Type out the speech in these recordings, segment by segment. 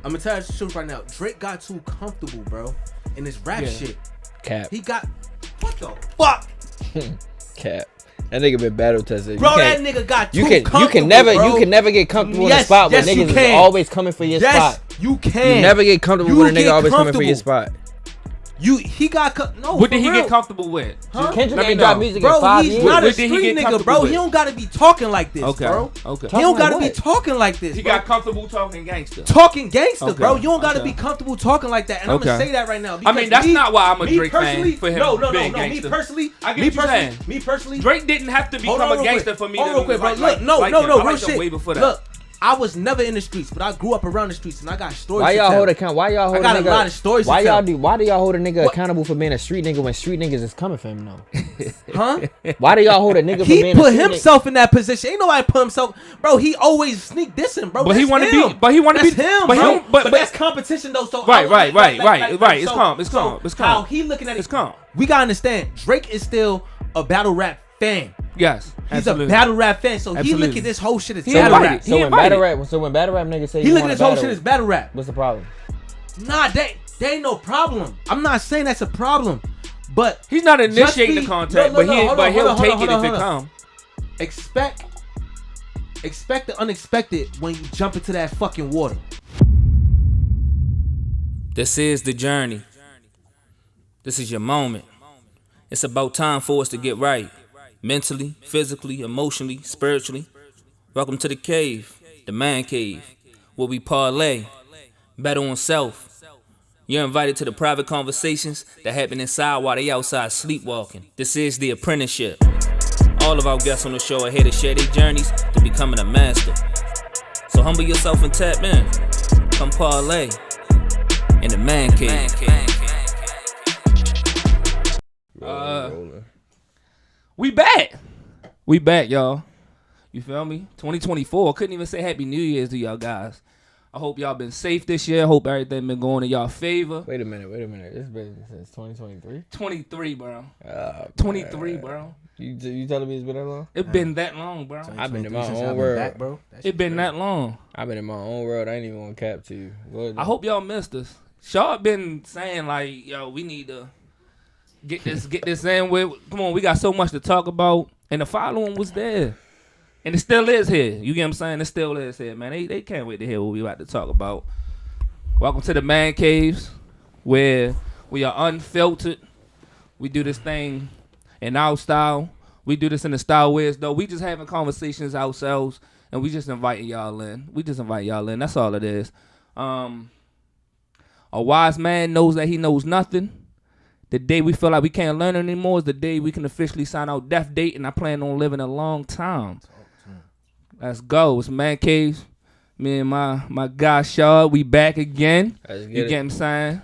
I'm gonna tell you the truth right now. Drake got too comfortable, bro, in this rap shit. Cap. He got what the fuck? Cap. That nigga been battle tested. Bro, that nigga got too comfortable. You can never get comfortable in a spot where niggas is always coming for your spot. You can. You never get comfortable when a nigga always coming for your spot. He got no. What did he get comfortable with? Huh? Kendrick ain't dropped music in 5 years. He's not a street nigga, bro. He don't gotta be talking like this, bro. Okay. He don't gotta be talking like this. He got comfortable talking gangster. Bro. You don't gotta be comfortable talking like that. And I'm gonna say that right now. I mean, that's not why I'm a Drake fan for him. No. Me personally, Drake didn't have to become a gangster for me to real quick, bro. Look, no, real shit. Look. I was never in the streets, but I grew up around the streets and I got stories. Why y'all hold account? Why y'all hold? I got a lot of stories. Why do y'all hold a nigga accountable for being a street nigga when street niggas is coming for him though? Huh? Why do y'all hold a nigga for being a street nigga? He put himself in that position. Ain't nobody put himself, bro. He always sneak dissing, bro. But he want to be. But he want to be him. But that's competition though. So right. It's calm. How he looking at it? It's calm. We gotta understand. Drake is still a battle rap fan. Yes, he's a battle rap fan, so he look at this whole shit as battle rap. So when battle rap niggas say he look at this whole shit as battle rap. What's the problem? Nah, they ain't no problem. I'm not saying that's a problem, but he's not initiating the contact, but he'll take it if it comes. Expect the unexpected when you jump into that fucking water. This is the journey. This is your moment. It's about time for us to get right. Mentally, physically, emotionally, spiritually. Welcome to the cave, the man cave, where we parlay, better on self. You're invited to the private conversations that happen inside while they outside sleepwalking. This is the apprenticeship. All of our guests on the show are here to share their journeys to becoming a master. So humble yourself and tap in. Come parlay in the man cave. We back, y'all. You feel me? 2024. Couldn't even say Happy New Year's to y'all guys. I hope y'all been safe this year. Hope everything been going in y'all favor. Wait a minute. It's been since 2023? 23, bro. 23, bro. You telling me it's been that long? It been that long, bro. I've been in my own world, bro. It been that long. I've been in my own world. I ain't even want to cap to you. I hope y'all missed us. Shaad been saying like, yo, we need to get this in with. Come on, we got so much to talk about. And the following was there. And it still is here. You get what I'm saying? It still is here, man. They can't wait to hear what we about to talk about. Welcome to the Man Caves, where we are unfiltered. We do this thing in our style. We do this in the style where it's though we just having conversations ourselves, and we just inviting y'all in. That's all it is. A wise man knows that he knows nothing. The day we feel like we can't learn anymore is the day we can officially sign our death date, and I plan on living a long time. Let's go. It's Man Caves. Me and my guy Shaad, we back again. You get what I'm saying?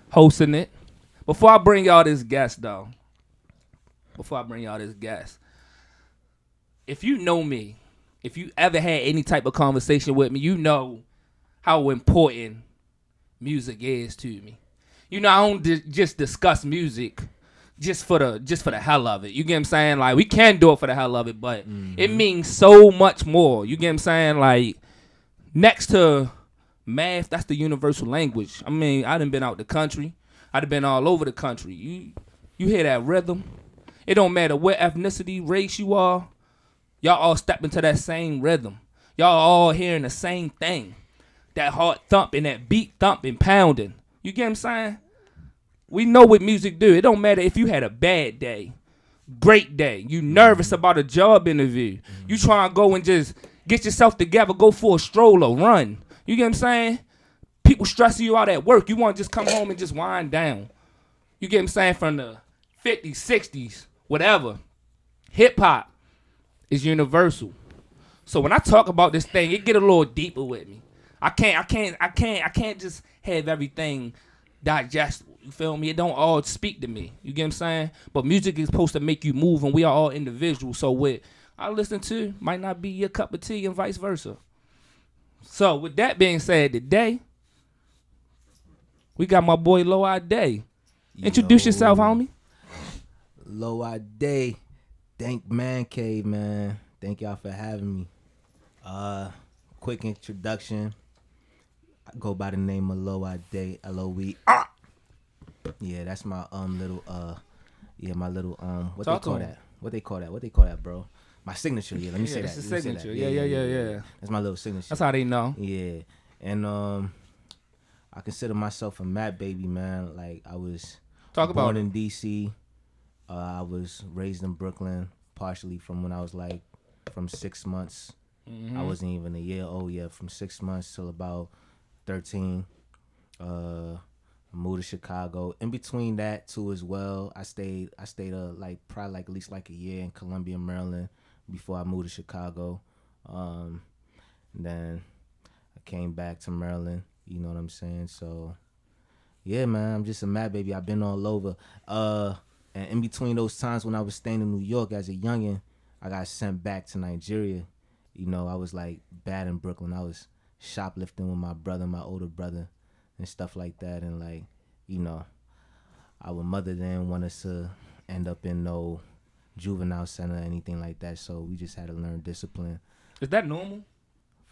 Hosting it. Before I bring y'all this guest, though. If you know me, if you ever had any type of conversation with me, you know how important music is to me. You know, I don't just discuss music just for the hell of it. You get what I'm saying? Like, we can do it for the hell of it, but it means so much more. You get what I'm saying? Like, next to math, that's the universal language. I mean, I done been out the country. I done been all over the country. You hear that rhythm? It don't matter what ethnicity, race you are. Y'all all step into that same rhythm. Y'all all hearing the same thing. That heart thumping, that beat thumping, pounding. You get what I'm saying? We know what music do. It don't matter if you had a bad day, great day. You nervous about a job interview. You trying to go and just get yourself together, go for a stroll or run. You get what I'm saying? People stressing you out at work. You want to just come home and just wind down. You get what I'm saying? From the 50s, 60s, whatever. Hip hop is universal. So when I talk about this thing, it get a little deeper with me. I can't just have everything digestible. You feel me? It don't all speak to me. You get what I'm saying? But music is supposed to make you move, and we are all individuals. So what I listen to might not be your cup of tea, and vice versa. So with that being said, today we got my boy Loeadde. Introduce yourself, homie. Loeadde. Thank Man Cave, man. Thank y'all for having me. Quick introduction. go by the name of Loeadde, Loe. Yeah, that's my little my little what they call that? What they call that, bro? My signature. Yeah, let me say that. It's a signature. Yeah. That's my little signature. That's how they know. Yeah, and I consider myself a mad baby, man. Like I was born in DC. I was raised in Brooklyn, partially from when I was like from 6 months. I wasn't even a year old yet. From 6 months till about 13. I moved to Chicago. In between that too, as well, I stayed like probably like at least like a year in Columbia, Maryland, before I moved to Chicago. Then I came back to Maryland. You know what I'm saying? So yeah, man, I'm just a mad baby. I've been all over. And in between those times when I was staying in New York as a youngin', I got sent back to Nigeria. You know, I was like bad in Brooklyn. I was shoplifting with my brother, my older brother, and stuff like that. And like, you know, our mother didn't want us to end up in no juvenile center or anything like that. So we just had to learn discipline. Is that normal?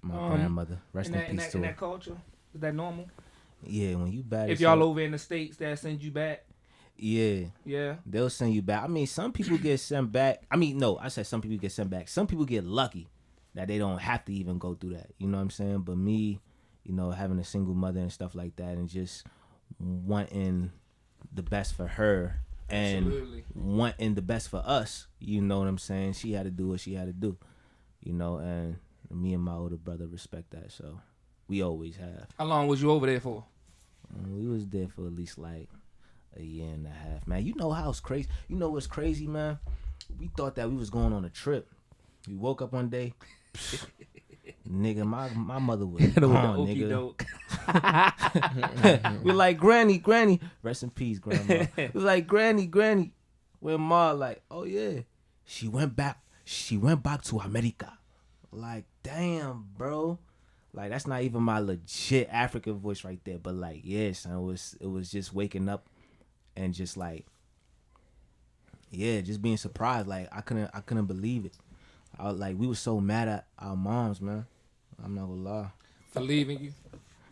My grandmother, rest in peace to her. In that culture, is that normal? Yeah, when you bad. If y'all over in the States, they'll send you back. Yeah. Yeah. They'll send you back. I mean, some people get sent back. I mean, no, I said some people get sent back. Some people get lucky that they don't have to even go through that. You know what I'm saying? But me, you know, having a single mother and stuff like that, and just wanting the best for her and wanting the best for us, you know what I'm saying? She had to do what she had to do, you know, and me and my older brother respect that. So we always have. How long was you over there for? We was there for at least like a year and a half, man. You know how it's crazy. You know what's crazy, man? We thought that we was going on a trip. We woke up one day, nigga, my mother was gone, nigga. We're like, Granny, rest in peace, grandma. We're like, Granny, where Ma? Like, oh yeah, she went back to America. Like, damn, bro. Like, that's not even my legit African voice right there. But like, yeah, son, it was just waking up and just like, yeah, just being surprised. Like, I couldn't believe it. We were so mad at our moms, man. I'm not gonna lie. For leaving you?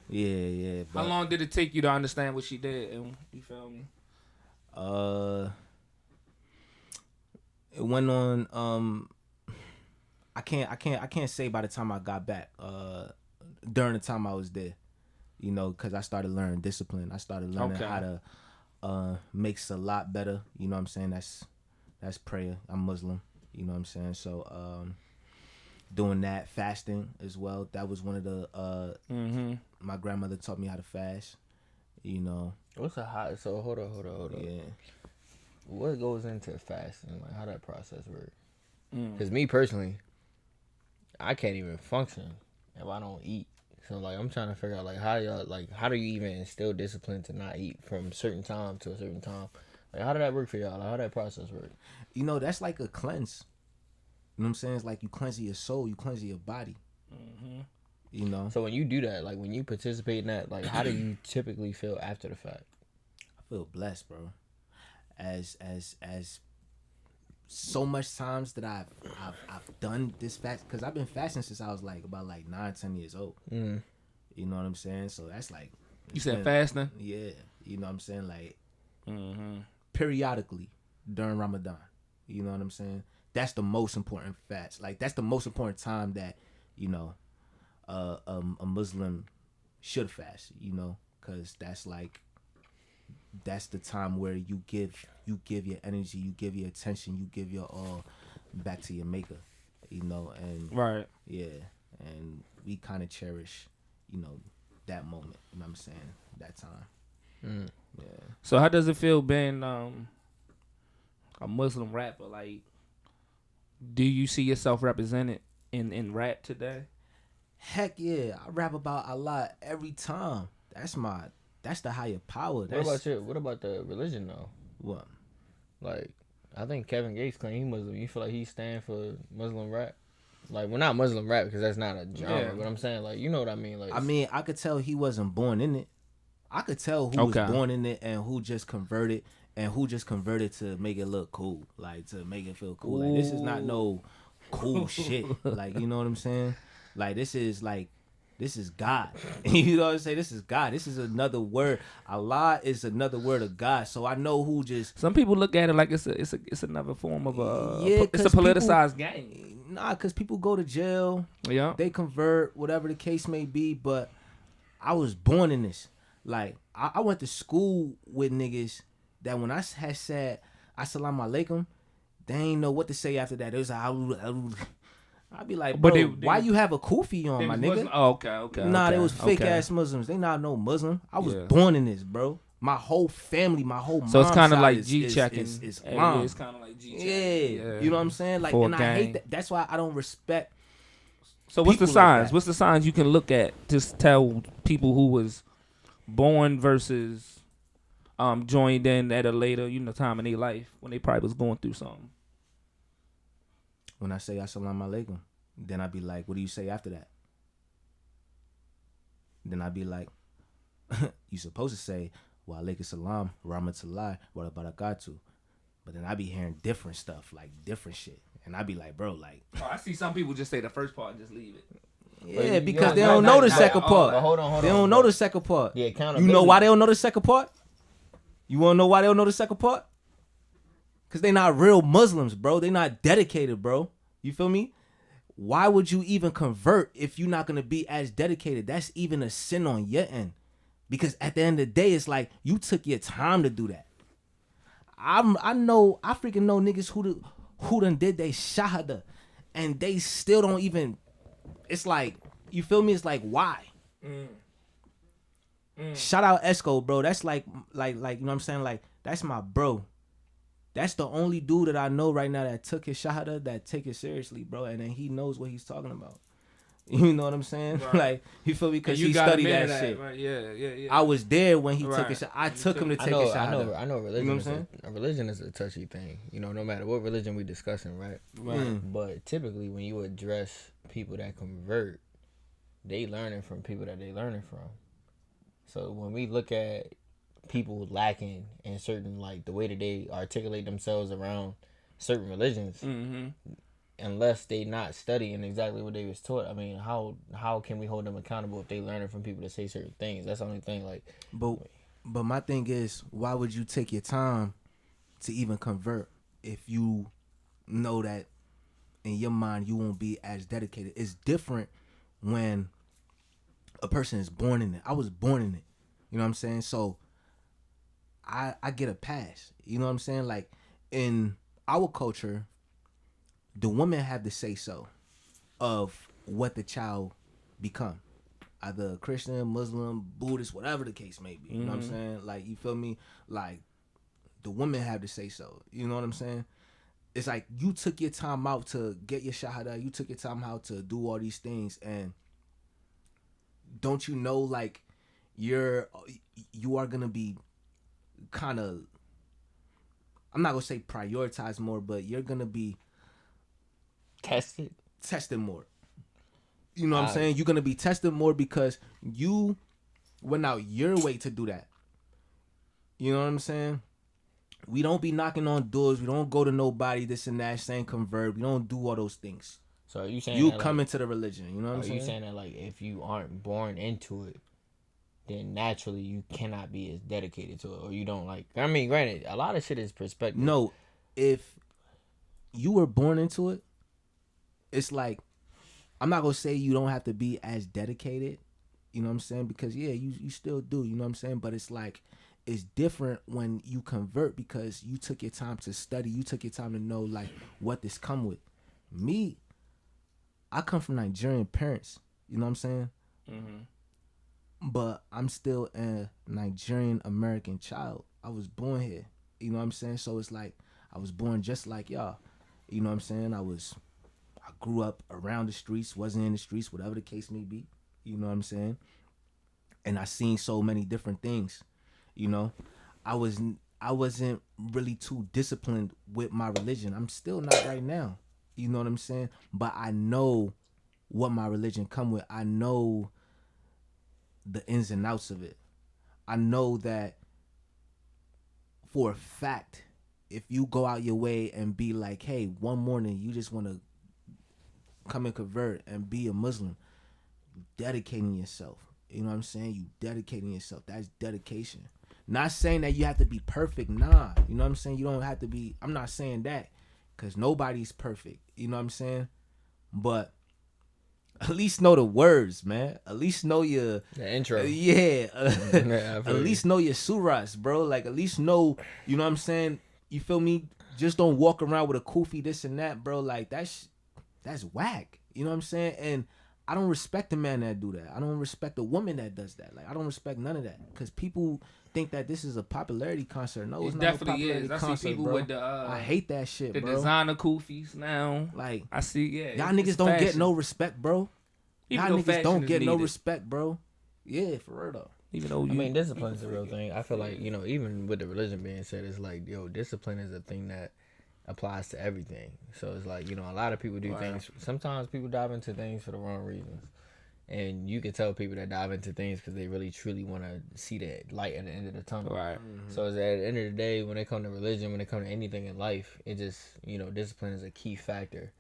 Yeah. How long did it take you to understand what she did? And you feel me? It went on. I can't say by the time I got back. During the time I was there, you know, because I started learning discipline. I started learning how to make salat better. You know what I'm saying? That's prayer. I'm Muslim. You know what I'm saying? So doing that, fasting as well. That was one of the my grandmother taught me how to fast. You know. What's a hot? So hold on. Yeah. What goes into fasting? Like how that process works? Because me personally, I can't even function if I don't eat. So like I'm trying to figure out like how do you even instill discipline to not eat from a certain time to a certain time? Like how did that work for y'all? Like, how did that process work? You know, that's like a cleanse. You know what I'm saying? It's like you cleansing your soul, you cleansing your body. You know. So when you do that, like when you participate in that, like how do you typically feel after the fact? I feel blessed, bro. As so much times that I've done this fast, because I've been fasting since I was like about like 9-10 years old. You know what I'm saying? So that's like you said fasting. Yeah, you know what I'm saying? Like periodically during Ramadan. You know what I'm saying? That's the most important fast. Like that's the most important time that you know a Muslim should fast. You know, because that's the time where you give your energy, you give your attention, you give your all back to your maker, you know, and right, yeah, and we kind of cherish, you know, that moment. You know what I'm saying? That time. Yeah. So how does it feel being a Muslim rapper? Like, do you see yourself represented in rap today? Heck yeah, I rap about Allah every time. That's the higher power. What about the religion though? What? Like, I think Kevin Gates claim he Muslim. You feel like he stand for Muslim rap? Like, well, not Muslim rap because that's not a genre. But I'm saying, like, you know what I mean? Like, I mean, I could tell he wasn't born in it. I could tell who was born in it and who just converted to make it look cool, like to make it feel cool. Like this is not no cool shit. Like you know what I'm saying? Like this is This is God. You know what I'm saying? This is God. This is another word. Allah is another word of God. So I know who just Some people look at it like it's another form of Yeah, it's a 'cause politicized game. nah, because people go to jail. Yeah. They convert, whatever the case may be. But I was born in this. Like I went to school with niggas that when I had said Assalamu alaikum, they ain't know what to say after that. It was like, I'd be like, bro, why you have a kufi on, my nigga? Muslim? Oh, okay. Nah, okay, they was fake okay. ass Muslims. They not no Muslim. I was Yeah. born in this, bro. My whole family, my whole So it's mom's kind of side like is G-checking. Is Yeah, Islam. it's kind of like G-checking. Yeah, you know what I'm saying? Like, For a and I gang. hate that. That's why I don't respect. So what's the people like signs? that. What's the signs you can look at to tell people who was born versus joined in at a later, time in their life when they probably was going through something? When I say Assalamu alaikum, then I be like, what do you say after that? Then I be like, you supposed to say wa alaikum salam, rahmatullah, wa barakatuh. But then I be hearing different stuff, like different shit. And I be like, bro, like, Oh, I see some people just say the first part and just leave it. yeah, you because don't- they no, don't no, know the no, second no, part. but hold on, They don't know the second part. The You accountability. know why they don't know the second part? You want to know why they don't know the second part? Because they not real Muslims, bro. They not dedicated, bro. You feel me? Why would you even convert if you're not going to be as dedicated? That's even a sin on your end. Because at the end of the day, it's like you took your time to do that. I freaking know niggas who done did they shahada and they still don't even, it's like, you feel me? It's like, why? Shout out Esco, bro. That's like, you know what I'm saying? Like, that's my bro. That's the only dude that I know right now that took his shahada, that take it seriously, bro. And then he knows what he's talking about. You know what I'm saying? Right. Like, you feel me? Because You he got studied him into that shit. Right? Yeah. I was there when he took Right. his shahada. I took him to I take know, his shahada. I know. Religion, You know what I'm a religion is a touchy thing. No matter what religion we discussing, right? But typically, when you address people that convert, they learning from people that they learning from. So when we look at people lacking in certain, like the way that they articulate themselves around certain religions, unless they not studying exactly what they was taught, I mean, how can we hold them accountable if they learning from people that say certain things? That's the only thing. Like, But my thing is, why would you take your time to even convert if you know that in your mind you won't be as dedicated? It's different when a person is born in it. I was born in it. You know what I'm saying? So I get a pass. You know what I'm saying? Like, in our culture, the women have the say so of what the child become. Either Christian, Muslim, Buddhist, whatever the case may be. You know what I'm saying? Like, you feel me? Like, the women have to say so. You know what I'm saying? It's like you took your time out to get your shahada. You took your time out to do all these things. And don't you know, like, you are going to be kind of, I'm not going to say prioritize more, but you're going to be tested more. You know what I'm saying? You're going to be tested more because you went out your way to do that. You know what I'm saying? We don't be knocking on doors. We don't go to nobody, this and that, saying convert. We don't do all those things. So are you saying You that, come like, into the religion. You know what I'm are saying? you saying that, like, if you aren't born into it, then naturally you cannot be as dedicated to it, or you don't, like, I mean, granted, a lot of shit is perspective. No, if you were born into it, it's like, I'm not going to say you don't have to be as dedicated, you know what I'm saying? Because, yeah, you still do, you know what I'm saying? But it's like, it's different when you convert because you took your time to study. You took your time to know, like, what this come with. Me, I come from Nigerian parents, you know what I'm saying? But I'm still a Nigerian American child. I was born here, you know what I'm saying? So it's like, I was born just like y'all, you know what I'm saying? I grew up around the streets, wasn't in the streets, whatever the case may be, you know what I'm saying? And I seen so many different things, you know? I wasn't really too disciplined with my religion. I'm still not right now, you know what I'm saying? But I know what my religion come with. I know the ins and outs of it. I know that for a fact, if you go out your way and be like, hey, one morning you just want to come and convert and be a Muslim, You dedicating yourself. You know what I'm saying? You dedicating yourself. That's dedication. Not saying that you have to be perfect. Nah. You know what I'm saying? You don't have to be. I'm not saying that. Because nobody's perfect. You know what I'm saying? But at least know the words, man. At least know your The intro. yeah. Yeah, At least know your surahs, bro. Like at least know, you know what I'm saying? You feel me? Just don't walk around with a kufi, this and that, bro. Like that's whack. You know what I'm saying? And I don't respect a man that do that. I don't respect a woman that does that. Like I don't respect none of that. Because people think that this is a popularity concert. No, it's It not a definitely popularity is. I concert, see people bro. with the I hate that shit, the bro. designer kufis now. Like I see, yeah. y'all niggas don't get no respect, bro. Even Y'all though niggas fashion don't is get no needed. respect, bro. Yeah, for real though. Even though I mean, discipline is a real thing. I feel like, even with the religion being said, it's like, discipline is a thing that applies to everything. So it's like, a lot of people do things. Sometimes people dive into things for the wrong reasons. And you can tell people that dive into things because they really, truly want to see that light at the end of the tunnel. Right. So it's at the end of the day, when it comes to religion, when it comes to anything in life, it just, discipline is a key factor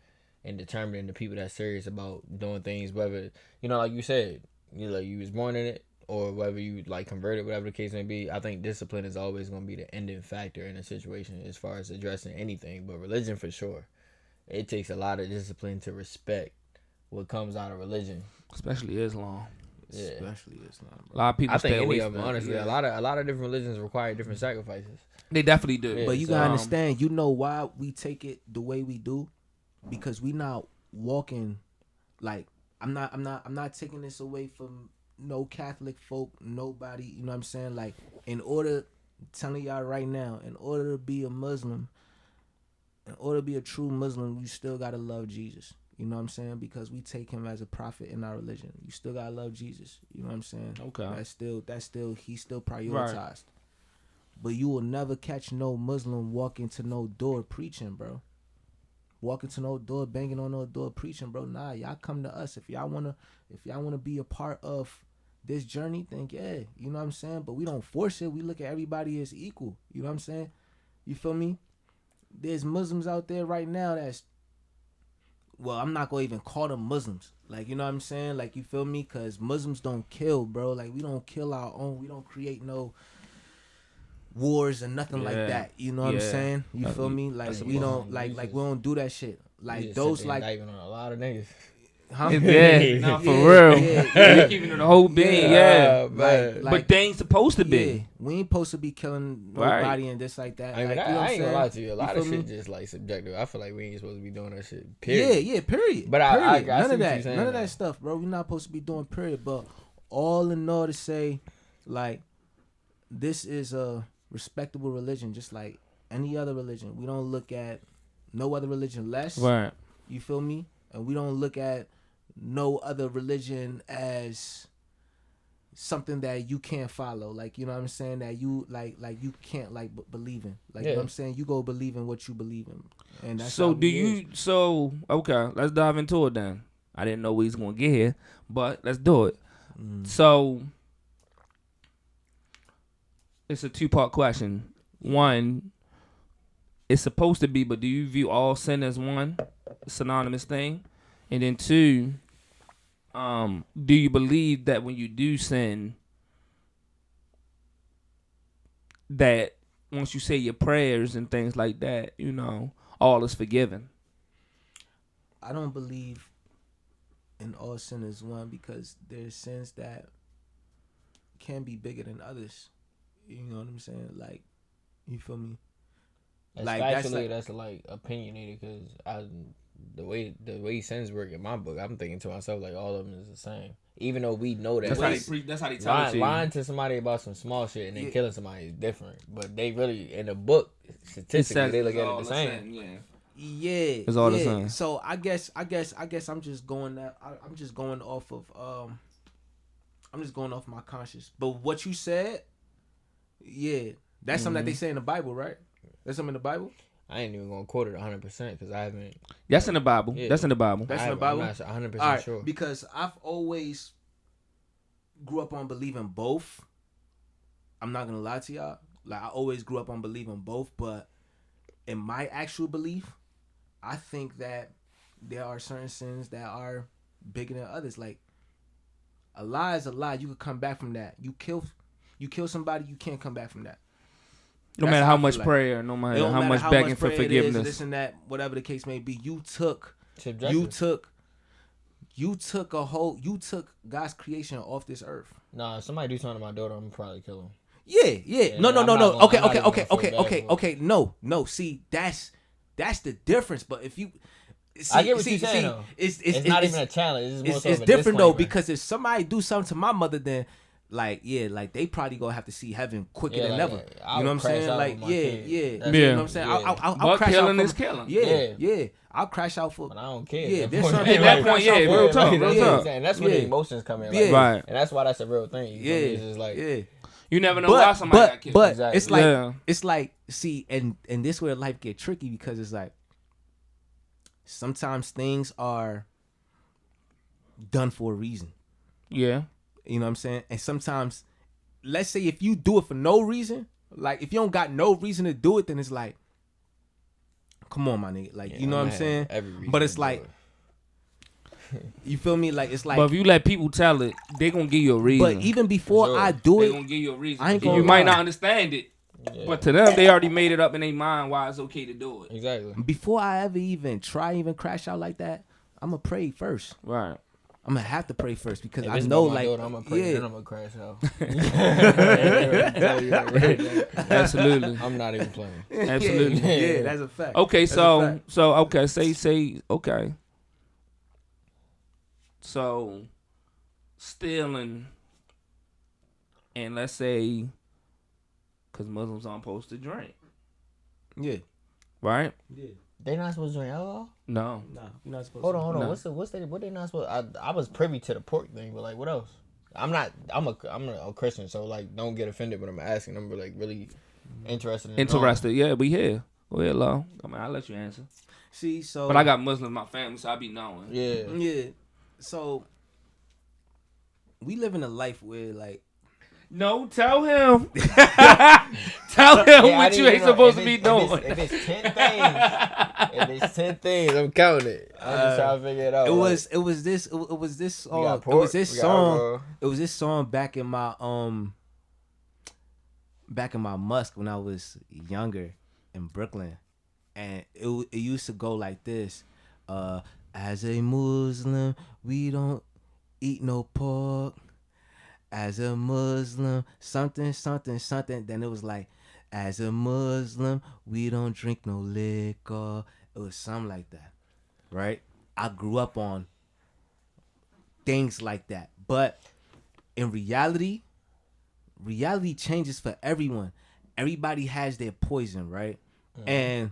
in determining the people that's serious about doing things, whether, like you said, you was born in it, or whether you like converted, whatever the case may be. I think discipline is always going to be the ending factor in a situation as far as addressing anything. But religion, for sure, it takes a lot of discipline to respect what comes out of religion, especially Islam. Yeah. Especially Islam, A bro. lot of people I think stay away any of from them, that. honestly, Yeah. a lot of different religions require different sacrifices. They definitely do. Yeah. But you so, gotta understand, you know why we take it the way we do? Because we not walking like I'm not taking this away from no Catholic folk, nobody, you know what I'm saying? Like I'm telling y'all right now, in order to be a Muslim, in order to be a true Muslim, you still gotta love Jesus. You know what I'm saying? Because we take him as a prophet in our religion. You still gotta love Jesus. You know what I'm saying? Okay. That's still he's still prioritized. Right. But you will never catch no Muslim walking to no door preaching, bro. Walking to no door, banging on no door preaching, bro. Nah, y'all come to us. If y'all wanna be a part of this journey, then yeah, you know what I'm saying? But we don't force it. We look at everybody as equal. You know what I'm saying? You feel me? There's Muslims out there right now I'm not gonna even call them Muslims. Like, you know what I'm saying? Like, you feel me? Cause Muslims don't kill, bro. Like, we don't kill our own. We don't create no wars and nothing like that. You know what I'm saying? You feel me? Like, we don't like we don't do that shit. Like those like on a lot of niggas. Huh? Yeah, no, for real. Yeah. Keeping it a whole being, but they ain't supposed to be. Yeah, we ain't supposed to be killing nobody and this like that. I mean, like, I ain't gonna lie to you. A lot of shit me? just like subjective. I feel like we ain't supposed to be doing that shit. Period. Yeah, period. But period. I none of that, saying, none of that stuff, bro. We're not supposed to be doing period. But all in all, to say, like, this is a respectable religion, just like any other religion. We don't look at no other religion less. Right. You feel me? And we don't look at no other religion as something that you can't follow. Like, you know what I'm saying? That you like you can't like believe in. Like, you know what I'm saying? You go believe in what you believe in. And that's so okay, let's dive into it then. I didn't know we was gonna get here, but let's do it. So it's a 2-part question. One, it's supposed to be, but do you view all sin as one synonymous thing? And then 2, do you believe that when you do sin, that once you say your prayers and things like that, all is forgiven? I don't believe in all sin as one, because there's sins that can be bigger than others. You know what I'm saying? Like, you feel me? That's opinionated, because the way sins work in my book, I'm thinking to myself like all of them is the same. Even though we know that that's how they tell it to you. Lying to somebody about some small shit and then killing somebody is different. But they really, in the book, statistically, they look at it the same. Yeah, it's all the same. So I guess I'm just going off of my conscience. But what you said, that's something that they say in the Bible, right? That's something in the Bible. I ain't even gonna quote it 100% because I haven't. That's in the Bible. Yeah. That's in the Bible. That's in the Bible. I'm not 100% sure. Because I've always grew up on believing both. I'm not gonna lie to y'all. Like, I always grew up on believing both, but in my actual belief, I think that there are certain sins that are bigger than others. Like, A lie is a lie. You could come back from that. You kill somebody, you can't come back from that. No That's matter how how I much feel like. prayer, no It matter don't how matter much begging for prayer it is, forgiveness. this and that, whatever the case may be. You took God's creation off this earth. Nah, if somebody do something to my daughter, I'm probably kill him. Yeah. No. I'm not gonna- Okay. I'm not even gonna feel bad for it. No. See, that's the difference. But if you, I get what you're saying, though. It's not even a challenge. It's more so of a different though, disclaimer. because if somebody do something to my mother, then like they probably gonna have to see heaven quicker Yeah, than like, ever. I You know would what I'm crash saying? out Like with my yeah. kid. You That's- know what I'm saying? Yeah. I'll But crash killing out is for, killing. Yeah. I'll crash out for. But I don't care. Yeah, At there's that certain point, people that that point, crash out yeah, for. real talk, That's real what talk. I'm saying. That's where the Yeah. emotions come in. Yeah. Like, Right. And that's why that's a real thing. You feel me? It's just like, Yeah. You never know why somebody got killed. But Exactly. it's like Yeah. it's like see, and this where life get tricky, because it's like sometimes things are done for a reason. Yeah. You know what I'm saying? And sometimes, let's say if you do it for no reason, like if you don't got no reason to do it, then it's like, come on, my nigga. Like, yeah, you know what I'm have saying? every reason But it's to do like, it. you feel me? Like it's like, But if you let people tell it, they gonna give you a reason. but even before Sure. I do they it, gonna give you a reason. I ain't You gonna might lie. not understand it, Yeah. but to them, they already made it up in their mind why it's okay to do it. Exactly. before I ever even crash out like that, I'ma pray first. Right. I'm gonna have to pray first, because If I it's know, about my like, daughter, I'm gonna pray, yeah, then I'm gonna crash out. Absolutely. I'm not even playing. Absolutely. yeah, that's a fact. Okay, That's a fact. so okay, say okay. So stealing, and let's say, because Muslims aren't supposed to drink, Yeah, right? yeah. They not supposed to drink alcohol? No. Nah, you're not supposed Hold to. on. No. What they not supposed? I was privy to the pork thing, but like, what else? I'm a Christian, so like, don't get offended when I'm asking. I'm like really interested. Interested? Yeah, we here. Go ahead, Lo. I mean, I'll let you answer. See, so But I got Muslims in my family, so I be knowing. Yeah. yeah. So we live in a life where, like, No, tell him. Tell him Yeah, I what you didn't ain't know. supposed If to be it's- doing. If it's 10 things, I'm counting it. I'm just trying to figure it out. it like, was this we got it pork, was this we got song. alcohol. It was this song back in my Musk when I was younger in Brooklyn, and it used to go like this. As a Muslim, we don't eat no pork. As a Muslim, something. Then it was like, as a Muslim, we don't drink no liquor. It was something like that, right? I grew up on things like that. But in reality changes for everyone. Everybody has their poison, right? And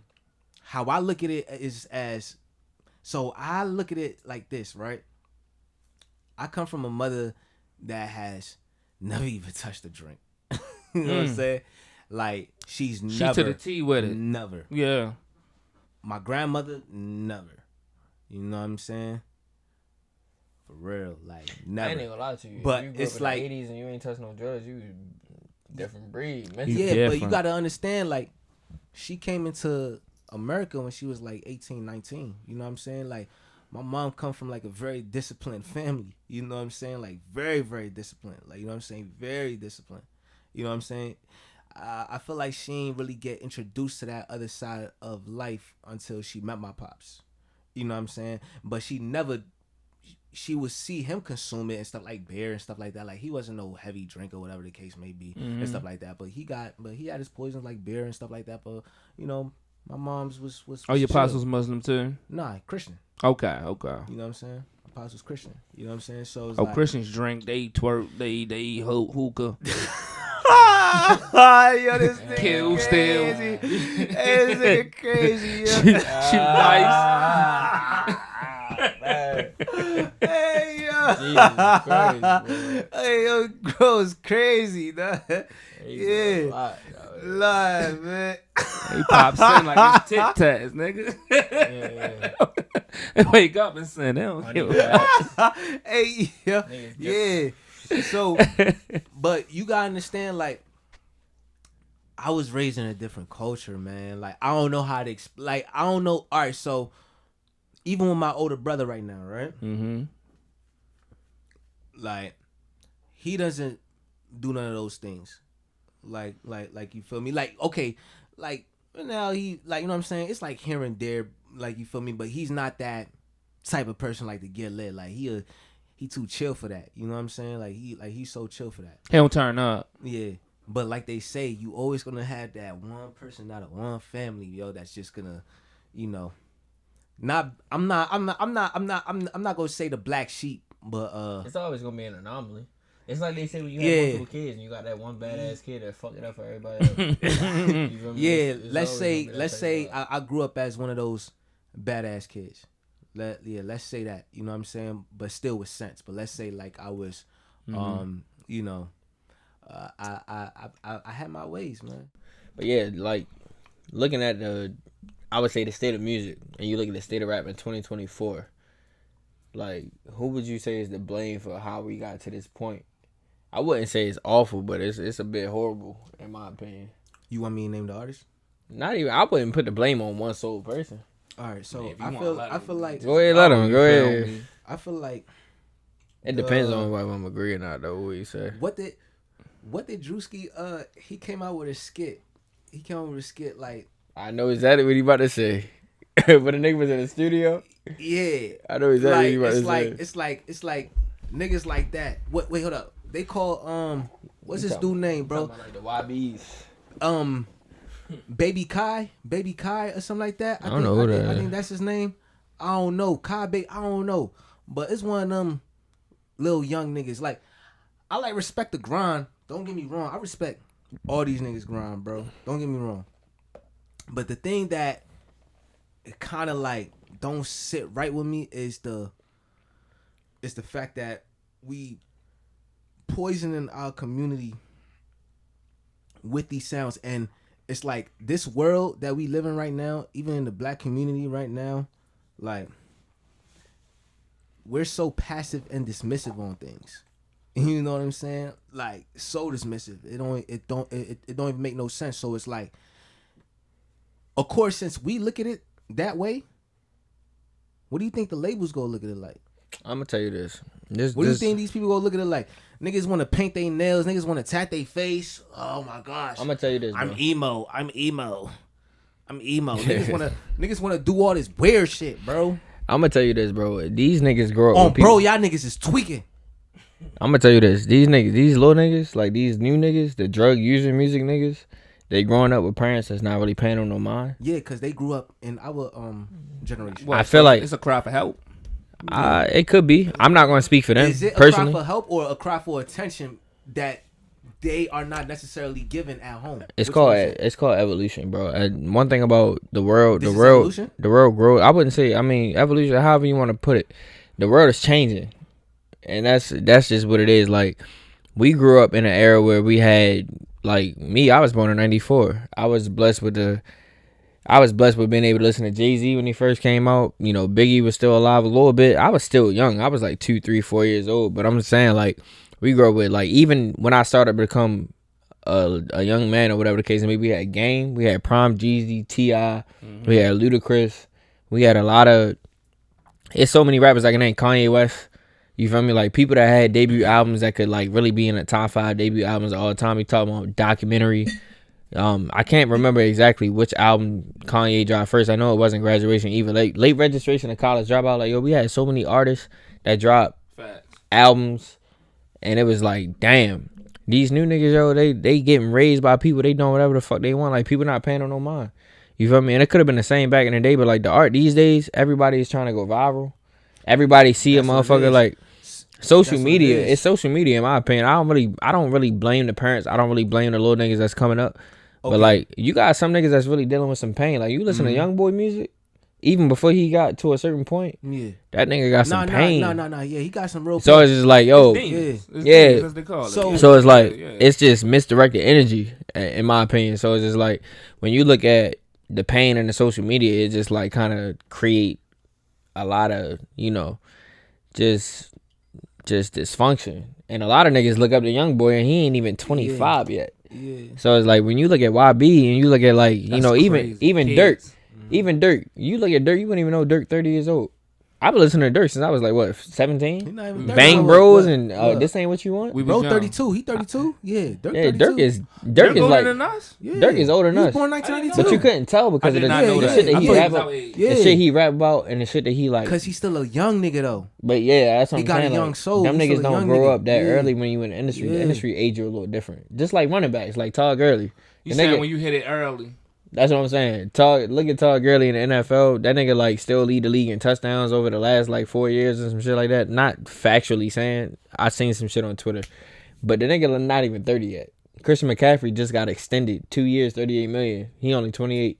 how I look at it is so I look at it like this, right? I come from a mother that has never even touched a drink. You know what I'm saying? Like, she to the T with it. Never. Yeah. My grandmother, never. You know what I'm saying? For real, like, I never. ain't even gonna lie to you. But If you grew it's up in like- the 80s and you ain't touched no drugs, you different breed. Mentally. Yeah, but you different. gotta understand, like, she came into America when she was like 18, 19. You know what I'm saying? Like, my mom come from like a very disciplined family. You know what I'm saying? Like, very, very disciplined. Like, you know what I'm saying? Very disciplined. You know what I'm saying? I feel like she ain't really get introduced to that other side of life until she met my pops. You know what I'm saying? But she would see him consume it and stuff, like beer and stuff like that. Like, he wasn't no heavy drinker, whatever the case may be, and stuff like that. But he had his poison, like beer and stuff like that. But, you know, my mom's was Oh, your pops chill. was Muslim too? Nah, Christian. Okay. You know what I'm saying? My pops was Christian. You know what I'm saying? So it's Oh, like, Christians drink, they twerk, they eat hookah. Yo, this nigga Kill, crazy. steal. Hey, this nigga crazy. Yo. She nice. Hey, yo. Jesus Christ, bro. Hey, yo, gross crazy, nah. Hey, Yeah. bro, Live, man. He pops in like it's Tic Tacs, nigga. yeah. They wake up and sin. They don't give a fuck. Hey, yo. Niggas Yeah. So, but you gotta understand, like, I was raised in a different culture, man. Like, I don't know how to like, I don't know. All right, so even with my older brother right now, right? Mm-hmm. Like, he doesn't do none of those things. Like you feel me? Like, okay, like now he like, you know what I'm saying? It's like here and there, like, you feel me? But he's not that type of person like to get lit. Like he too chill for that. You know what I'm saying? Like he's so chill for that. He don't turn up. Yeah. But like they say, you always gonna have that one person out of one family, yo, that's just gonna, you know, I'm not gonna say the black sheep, but it's always gonna be an anomaly. It's like they say when you have multiple kids and you got that one badass kid that fuck it up for everybody else. You feel me? yeah, It's let's say I grew up as one of those badass kids. Let's say that, you know what I'm saying, but still with sense. But let's say like I was, you know, I had my ways, man. But yeah, like looking at I would say the state of music, and you look at the state of rap in 2024. Like, who would you say is to blame for how we got to this point? I wouldn't say it's awful, but it's a bit horrible in my opinion. You want me to name the artist? Not even. I wouldn't put the blame on one sole person. All right, so Man, I feel like Go ahead, let him. Go ahead. I feel like It depends on whether I'm agree or not, though. What you say? what did Drewski he came out with a skit. He came out with a skit like, I know exactly what he about to say. When the nigga was in the studio, yeah, I know exactly what he about to say. It's like niggas like that. Wait, hold up. They call what's his dude name, bro? Like the YBs. Baby Kai or something like that. I don't know who that I is. think that's his name. I don't know. Kai I don't know. But it's one of them little young niggas. Like, I like respect the grind. Don't get me wrong. I respect all these niggas grind, bro. Don't get me wrong. But the thing that it kind of like don't sit right with me is the fact that we poisoning our community with these sounds. And it's like this world that we live in right now, even in the black community right now, like we're so passive and dismissive on things. You know what I'm saying? Like, so dismissive. It don't even make no sense. So it's like, of course, since we look at it that way, what do you think the labels gonna look at it like? I'm gonna tell you this. What do you think these people gonna look at it like? Niggas want to paint their nails. Niggas want to tat their face. Oh my gosh. I'm gonna tell you this, bro. I'm emo. Niggas wanna do all this weird shit, bro. I'm gonna tell you this, bro. These niggas grow up. Oh, with people. bro, y'all niggas is tweaking. I'm gonna tell you this. These niggas, these little niggas, like these new niggas, the drug using music niggas, they growing up with parents that's not really paying them no mind. Yeah, because they grew up in our generation. Well, I feel like it's a cry for help. it could be. I'm not gonna speak for them Is it personally. a cry for help or a cry for attention that they are not necessarily given at home? It's Which called one is it? it's called evolution, bro. And one thing about the world, This is evolution? the world grows. I wouldn't say. I mean, evolution. However you want to put it, the world is changing, and that's just what it is. Like, we grew up in an era where we had, like me. I was born in '94. I was blessed with being able to listen to Jay-Z when he first came out. You know, Biggie was still alive a little bit. I was still young. I was like 2, 3, 4 years old. But I'm just saying, like, we grew up with, like, even when I started to become a young man or whatever the case may be, we had Game, we had Prime Jeezy, T.I., we had Ludacris. We had a lot of, it's so many rappers I can name, Kanye West. You feel me? Like, people that had debut albums that could, like, really be in the top 5 debut albums all the time. You talking about Documentary. I can't remember exactly which album Kanye dropped first. I know it wasn't Graduation, even late registration of College Dropout. Like, yo, we had so many artists that dropped albums, and it was like, damn, these new niggas, yo, they getting raised by people. They doing whatever the fuck they want. Like, people not paying them no mind. You feel me? And it could have been the same back in the day, but like the art these days, everybody is trying to go viral. Everybody see a motherfucker like. Social media, it's social media in my opinion. I don't really blame the parents. I don't really blame the little niggas that's coming up. Okay. But like, you got some niggas that's really dealing with some pain. Like, you listen to Young Boy music, even before he got to a certain point. Yeah, that nigga got some pain. No. Yeah, he got some real. So it's just like, yo, It's yeah. So it's like, yeah. it's just misdirected energy, in my opinion. So it's just like, when you look at the pain in the social media, it just like kind of create a lot of, you know, just dysfunction. And a lot of niggas look up to Young Boy and he ain't even 25 yet. Yeah. So it's like, when you look at YB and you look at, like, you know, even Dirk. Even Dirk. You look at Dirk, you wouldn't even know Dirk 30 years old. I've been listening to Dirk since I was like what, He 17? not even 30. Bang Bros and This Ain't What You Want. We was Bro, young. 32. He 32. Yeah, Dirk. Yeah, 32. Dirk is older like than us. Yeah. Dirk is older than He was us. born I didn't 1992. But you couldn't tell because I of did not know the that. shit that I he thought rap he was about. our age. Yeah. The shit he rap about and the shit that he like. Because he's still a young nigga though. But yeah, that's what He I'm got a saying. young like, soul. Them He's niggas still a don't young grow nigga. up that Yeah. early when you in the industry. Yeah. The industry age you a little different. Just like running backs, like Todd Gurley. You The saying nigga- when you hit it early? That's what I'm saying. Look at Todd Gurley in the NFL. That nigga like still lead the league in touchdowns over the last like 4 years and some shit like that. Not factually saying. I seen some shit on Twitter, but the nigga not even 30 yet. Christian McCaffrey just got extended 2 years, $38 million. He only 28.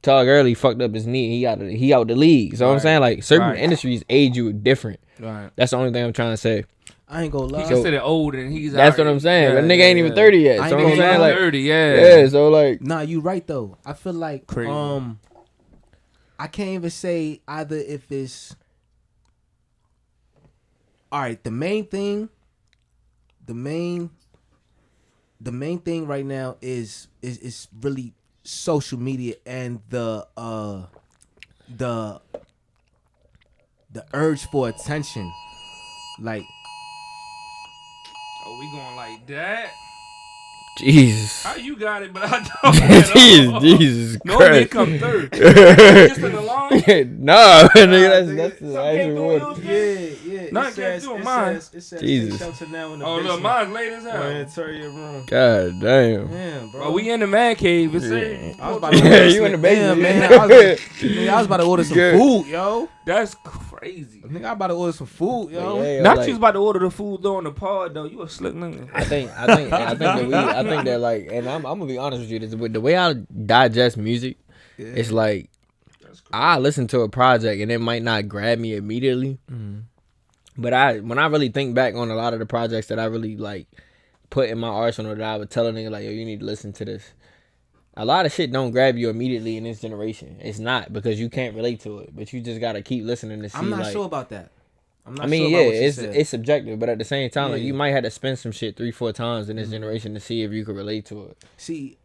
Todd Gurley fucked up his knee. He out the league. So I'm Right. saying like certain Right. industries age you different. Right. That's the only thing I'm trying to say. I ain't gonna lie. He considered older and he's. That's what I'm saying. But nigga ain't even 30 yet. I So ain't I'm gonna saying lie. like 30. Yeah. yeah. So like Nah, you right though. I feel like Crazy. I can't even say either if it's all right. The main thing right now is really social media and the urge for attention. Like Oh, we going like that? Jesus. How you got it, but I don't. Jesus Normally it Christ. come third. Just in the line. Nah, nigga, that's the Something came actual through word. yours, man? yeah. Nothing came through mine. It says Jesus. shelter now in the Oh, look, basement. mine's late as hell. Enter your room. God damn. Damn, bro. Bro, we in the man cave. It's Yeah. I was about to Yeah, you in the basement. man. I was about to order some Good. food, yo. That's crazy. Nigga, I about to order some food, yo. Yeah, Not like, you was about to order the food though in the pod though. You a slick nigga. I think that like, and I'm gonna be honest with you. This, with the way I digest music, it's like I listen to a project and it might not grab me immediately, but when I really think back on a lot of the projects that I really like put in my arsenal that I would tell a nigga like, yo, you need to listen to this. A lot of shit don't grab you immediately in this generation. It's not because you can't relate to it, but you just gotta keep listening to see. I'm not like, sure about that. I'm not I mean, sure yeah, about what you it's said. it's subjective, but at the same time, like Yeah. you might have to spend some shit 3-4 times in this generation to see if you could relate to it. See,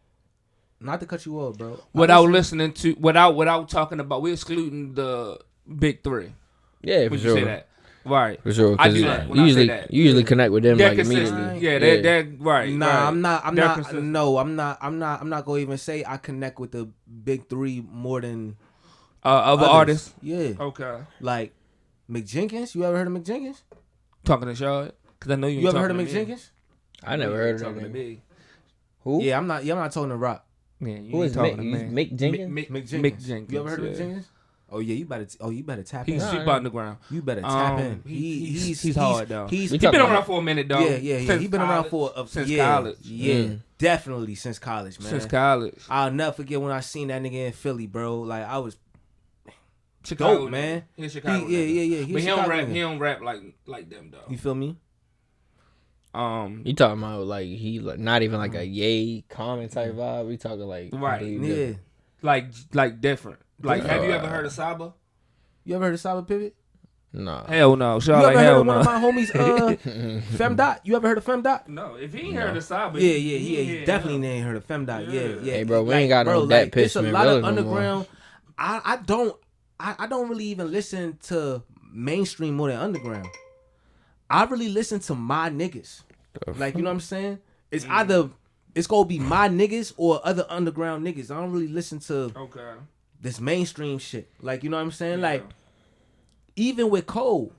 not to cut you off, bro. Without listening to without talking about, we're excluding the big three. Yeah, for Would sure. you say that? Right. For sure. I 'cause do that when I say usually, that. you usually connect with them They're like consistent. immediately. Yeah, they're right. Nah, right. I'm not. They're consistent. No, I'm not gonna even say I connect with the big three more than Other others. artists. Yeah, Okay. like McJenkins. You ever heard of McJenkins? Talking to Shaad, because I know you. You ain't ever heard of talking to me. McJenkins? I never heard of Talking to that. me. Who? Yeah, I'm not talking to Rock. Yeah, you Who ain't is talking Mick? to You me. Mick Jenkins? McJenkins. Mick Jenkins. You ever heard of yeah. McJenkins? Oh yeah, you better tap He's in. super underground. You better tap in. He's hard though. He's We He been talking around for a minute though. yeah. Since He been around college. since since college. Yeah, definitely since college, man. Since college. I'll never forget when I seen that nigga in Philly, bro. Like I was Chicago, dope, man. He's Chicago. Yeah. But He he don't Chicago rap. nigga. He don't rap like them though. You feel me? You talking about like he like not even like a yay common type vibe. We talking like Right. completely Yeah. different. like different. Like, have you ever heard of Saba? You ever heard of Cyber Pivot? Nah. Hell no. You Shaad ever like heard hell of one no. of my homies, Femdot? You ever heard of Femdot? No, if he ain't heard of Saba, Yeah. He definitely ain't heard of Femdot. Yeah. Hey, bro, we ain't got no that It's a Pitchman lot really of no more. underground. I don't really even listen to mainstream more than underground. I really listen to my niggas. Like, you know what I'm saying? It's either it's gonna be my niggas or other underground niggas. I don't really listen to Okay. this mainstream shit. Like, you know what I'm saying? Like, even with Cole,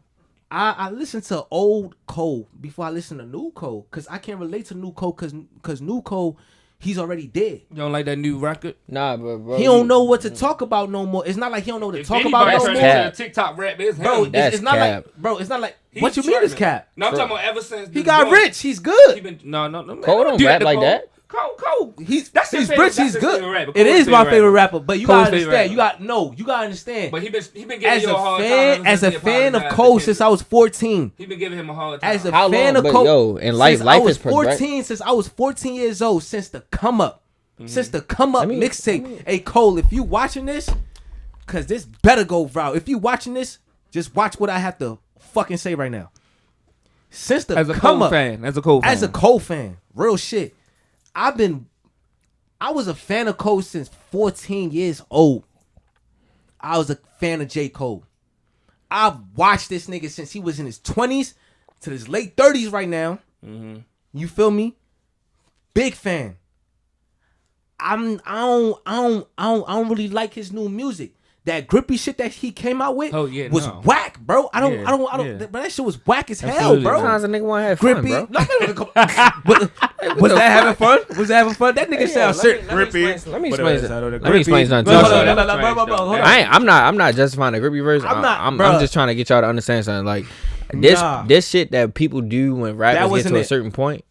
I listen to old Cole before I listen to new Cole, cause I can't relate to new Cole, cause new Cole, he's already dead. You don't like that new record? Nah, bro. He don't know what to talk about no more. It's not like he don't know what to If talk about anybody no turn more. cap. into a TikTok rap, it's Bro, him. That's it's not cap. like, bro, it's not like, He's what you mean it's tripping. cap? No, I'm talking about ever since He this got boy- rich. He's He good. been no. Man, Cole don't do rap to like Cole. that. Cole. He's That's his rich. favorite- He's that's his good. favorite rapper. It Cole's is his my favorite favorite rapper, but you Cole's gotta favorite understand. rapper. You gotta understand. But he been giving As you a a hard fan, time. as a Since he fan of apologized Cole to since Kendrick. I was 14. He been giving him a hard time. As a How fan long? of But Cole, yo, in life, since life I was is progress. 14, since I was 14 years old, since the come up, since the come up I mean- mixtape. Hey Cole, if you watching this, cause this better go viral. If you watching this, just watch what I have to fucking say right now. Since the as a come Cole up, fan, as a Cole fan, as a Cole fan, real shit. I was a fan of Cole since 14 years old. I was a fan of J. Cole. I've watched this nigga since he was in his 20s to his late 30s right now. Mm-hmm. You feel me? Big fan. I don't really like his new music. That grippy shit that he came out with was whack, bro. I don't. But that shit was whack as hell, bro. Sometimes a nigga want to have fun, Grippy. bro. Was that having fun? Was that having fun? That nigga sound sick. Grippy. Let me explain something. I'm not justifying the grippy verse. I'm just trying to get y'all to understand something. Like this shit that people do when rappers get to a certain point.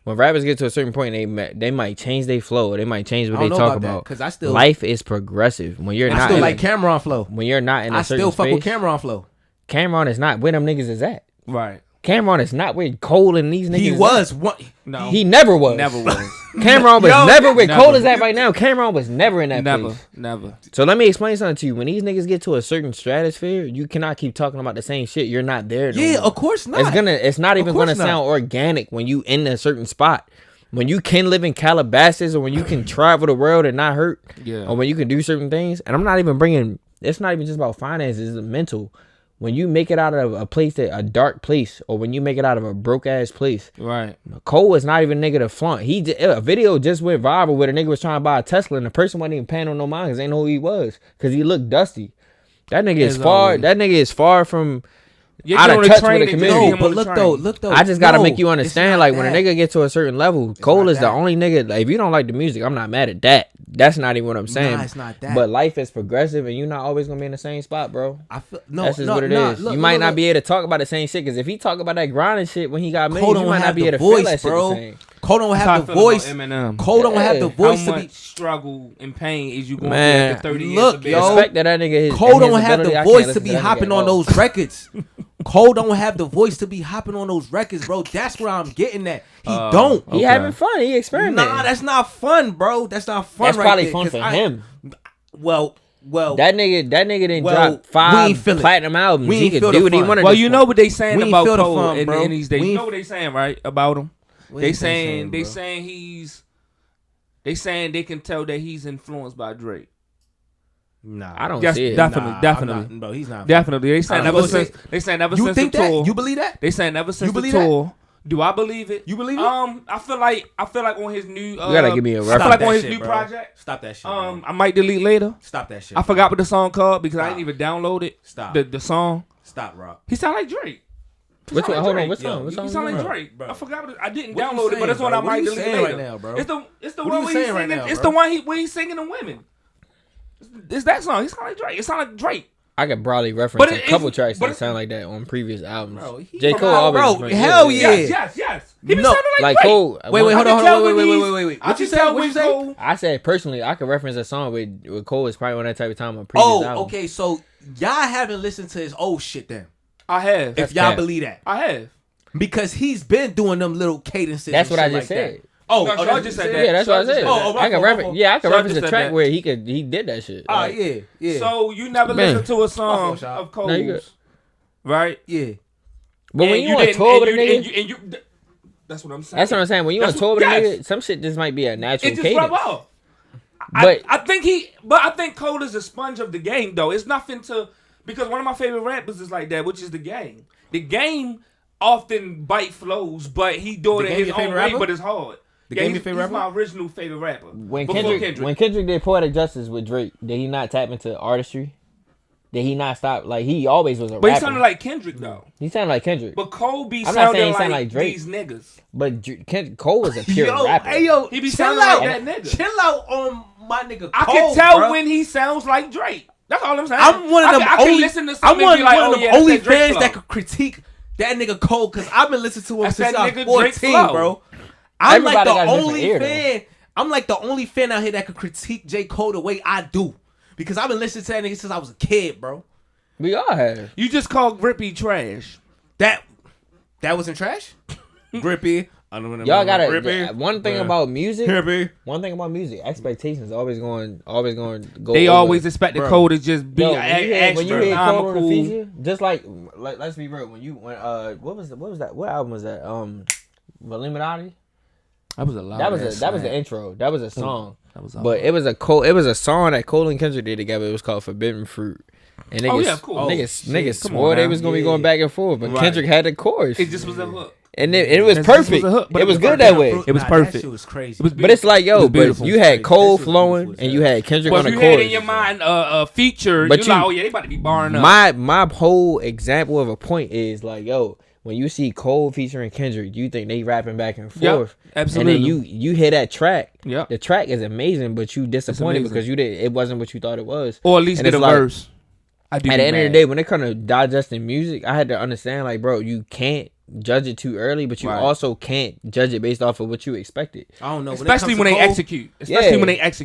When rappers get to a certain point, they might change their flow. They might change what they talk about. Because I still life is progressive. When you're not, I still like Cameron flow. When you're not in a certain I still fuck space, with Cameron flow. Cameron is not where them niggas is at. Right. Cameron is not where Cole and these niggas. He was what? No, he never was. Never was. Cameron was never where Cole is at right now. Cameron was never in that place. Never. So let me explain something to you. When these niggas get to a certain stratosphere, you cannot keep talking about the same shit. You're not there. No more. Of course not. It's not even gonna sound organic when you in a certain spot. When you can live in Calabasas, or when you can travel the world and not hurt, or when you can do certain things. And I'm not even bringing. It's not even just about finances. It's mental. When you make it out of a dark place, or when you make it out of a broke ass place, right? Cole is not even nigga to flaunt. A video just went viral where the nigga was trying to buy a Tesla, and the person wasn't even paying on no mind because they didn't know who he was because he looked dusty. That nigga is far. That nigga is far from. Out of touch with the community. No, but look though. I just gotta make you understand, like when a nigga get to a certain level, Cole is the only nigga. Like, if you don't like the music, I'm not mad at that. That's not even what I'm saying. Nah, it's not that. But life is progressive, and you're not always gonna be in the same spot, bro. That's just what it is. Look, you might not be able to talk about the same shit, because if he talk about that grinding shit when he got millions, you might not be able to feel that shit the same. Cole don't have the voice. Cole don't have the voice to be struggle and pain is you going after 30 years. Look, yo, Cole don't have the voice to be hopping on those records. Cole don't have the voice to be hopping on those records, bro. That's where I'm getting at. He don't. He having fun. He experimenting. Nah, that's not fun, bro. That's not fun. That's probably fun for him. Well, that nigga didn't drop 5 platinum albums. He could do what he wanted. Well, you know what they saying about Cole in these days. You know what they saying, right, about him? They saying they can tell that he's influenced by Drake. Nah, I don't see it. Definitely. Bro, he's not. Definitely. They saying ever since the tour. You believe that? They saying ever since the tour. Do I believe it? You believe it? I feel like on his new. You gotta give me a reference. I feel like on his new project. Stop that shit. Bro. I might delete later. Stop that shit. I forgot what the song called because I didn't even download it. Stop the song. Stop, Roc. He sound like Drake. Hold on, what song? He sound like Drake. Bro. I forgot what I didn't download it, but that's what I might delete later. Right now, bro? It's the one where he's singing. It's the one where he's singing to women. It's that song. He sound like Drake. It sound like Drake. I could broadly reference a couple tracks that sound like that on previous albums. Bro, J. Cole always. Bro, hell yeah. Yes. He be sounding like Drake. Cole. Wait, hold on. Wait. What you say? I said personally, I could reference a song with Cole is probably on that type of time on previous albums. Oh, okay. So y'all haven't listened to his old shit then? I have. If y'all believe that, I have. Because he's been doing them little cadences. That's what I just said. I just said that. Yeah, that's what I said. I can reference. Yeah, I can reference a track where he did that shit. Oh yeah. So you never listened to a song of Cole's, right? Yeah. But when you on tour with a nigga, that's what I'm saying. That's what I'm saying. When you on tour with a nigga, some shit just might be a natural cadence. It just rub off. But I think Cole is a sponge of the game, though. It's nothing to, because one of my favorite rappers is like that, which is The Game. The Game often bite flows, but he do it in his own way, but it's hard. The Game your favorite rapper? He's my original favorite rapper. When Kendrick did Poetic Justice with Drake, did he not tap into artistry? Did he not stop? Like, he always was a rapper. But he sounded like Kendrick, though. He sounded like Kendrick. But Cole be sounding like Drake. These niggas. But Cole is a pure rapper. Hey, yo, he be sounding like that nigga. Chill out on my nigga Cole, I can tell bro. when he sounds like Drake. That's all I'm saying. I'm one of them only fans that could critique that nigga Cole, because I've been listening to him since I was 14, bro. I'm like the only fan. I'm like the only fan out here that could critique J. Cole the way I do, because I've been listening to that nigga since I was a kid, bro. We all have. You just called Grippy trash. That wasn't trash. Grippy. Y'all gotta one thing about music. One thing about music, expectations always going go. They always expect the Cole to just be when you hear Cole in the future, just like let's be real. What was that? What album was that? Loeadde. That was a lot. That was the intro. That was a song. But it was a song that Cole and Kendrick did together. It was called Forbidden Fruit. And niggas, Oh, yeah, of course. niggas Come swore on they now. was gonna be going back and forth, but Right. Kendrick had the chorus. It just was a hook. And it was It just was perfect. a hook, but It was good perfect. that way. It was That perfect. shit was crazy. It was But it's like, It yo, was but beautiful. you had That Cole shit was flowing beautiful and as you hell. had Kendrick But on if the you had in chorus. your mind a feature, But you you- like, oh yeah, they about to be barring up. My whole example of a point is like, yo, when you see Cole featuring Kendrick, you think they rapping back and Yep, forth. absolutely. And then you hear that track. Yep. The track is amazing, but you disappointed amazing. because it wasn't what you thought it was. Or at least And get it's a like, verse. I do At be the end of the mad. day, when it comes to digesting music, I had to understand, like, bro, you can't judge it too early, but you Right. also can't judge it based off of what you expected. I don't know. Especially when they execute. Because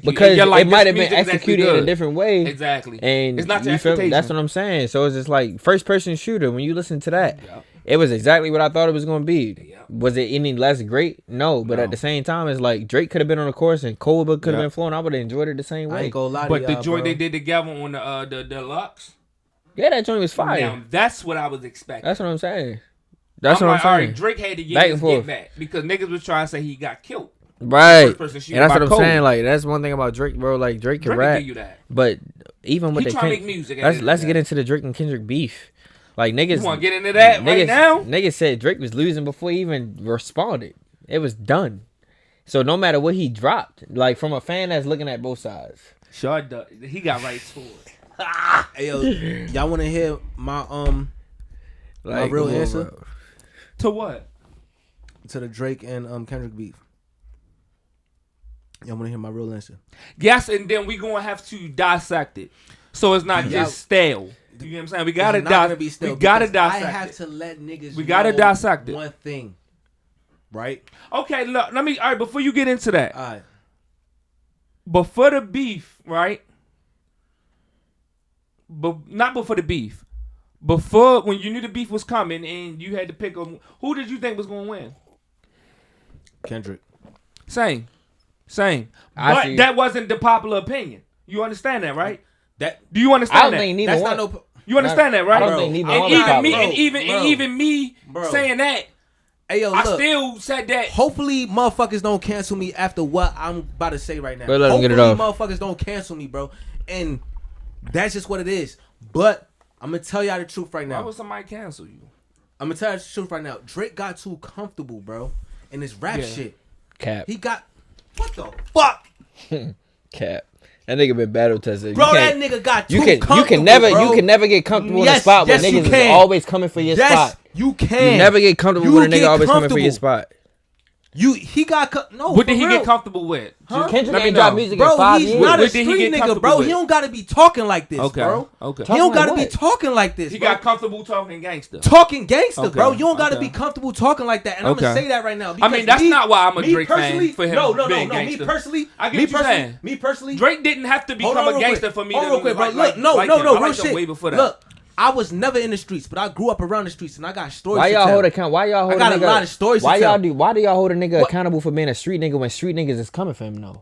Because you're like, it might have this been music is actually executed in a good. different way. Exactly. And It's not your you feel me? expectation. That's what I'm saying. So it's just like first person shooter. When you listen to that, Yep. it was exactly what I thought it was going to be. Yep. Was it any less great? No. But No. at the same time, it's like Drake could have been on the course and Cole could have Yep. been flowing. I would have enjoyed it the same I way. ain't gonna lie to But y'all, the joint bro. they did together on the deluxe, Yeah, that joint was fire. now that's what I was expecting. That's what I'm saying. That's I'm what like, I'm all saying. right, Drake had to Back get and his forth. get back because niggas was trying to say he got killed. Right. First person shooting And that's by what I'm Cole. saying. Like, that's one thing about Drake, bro. Like, Drake can Drake rap. can give you that. But even with He the trying to make music. at the let's end of let's the get day. into the Drake and Kendrick beef. Like, niggas. You want to get into that right now? Niggas said Drake was losing before he even responded. It was done. So no matter what he dropped, like from a fan that's looking at both sides. Shaad, he got right to it. Hey, yo, y'all want to hear my Like, real come on, answer? bro. To what? to the Drake and Kendrick beef? Y'all want to hear my real answer? Yes, and then we gonna have to dissect it, so it's not Yeah. just stale. You know what I'm saying? We gotta It's not gonna be still We gotta because dissect. I have it. to let niggas. We gotta know dissect it. One thing, right? Okay, look. Let me. All right, before you get into that, All right. before the beef, right? But not before the beef. Before when you knew the beef was coming and you had to pick a, who did you think was gonna win? Kendrick. Same. I But see. that wasn't the popular opinion. You understand that, right? That Do you I understand don't that? think neither that's one. not no. You understand that, right? I don't think neither and one even was me, popular. and even Bro. and even me Bro. saying that, Hey yo, I look. still said that. Hopefully, motherfuckers don't cancel me after what I'm about to say right now. But let 'em Hopefully, get it off. motherfuckers don't cancel me, bro. And that's just what it is. But I'm gonna tell y'all the truth right Why now. would somebody cancel you? I'm gonna tell you the truth right now. Drake got too comfortable, bro, in this rap Yeah. shit. Cap. He got what the fuck, Cap. That nigga been battle tested. bro? You That can't- nigga got too you comfortable. can never bro. you can never get comfortable in a Yes, spot where yes, you niggas is can. always coming for your Yes, spot. you can. You never get comfortable You when a nigga get always coming for your comfortable. spot. He got no. What did for he real. get comfortable with? Huh? Kendrick Let me ain't dropped know. music in Bro, 5 he's years. not a What did he street get nigga, comfortable bro. with? He don't gotta be talking like this, Okay, bro. okay. He don't Talking gotta like be what? talking like this. He bro. got comfortable talking gangster. Talking gangster, Okay, bro. You don't gotta okay. be comfortable talking like that. And I'm Okay. gonna say that right now. I because mean, that's not why I'm a me Drake fan personally- for him No, being Me gangster. personally, I get me what you're personally, saying. me personally. Drake didn't have to Hold become on a real gangster quick. for me Hold to on real quick, bro. like, Look, no, like no, him. no, I real liked him shit. way before that. Look, I was never in the streets, but I grew up around the streets, and I got stories. Why to y'all tell. hold account? Why y'all hold I got a a nigga? lot of stories to Why tell. why do y'all hold a nigga What? accountable for being a street nigga when street niggas is coming for him though?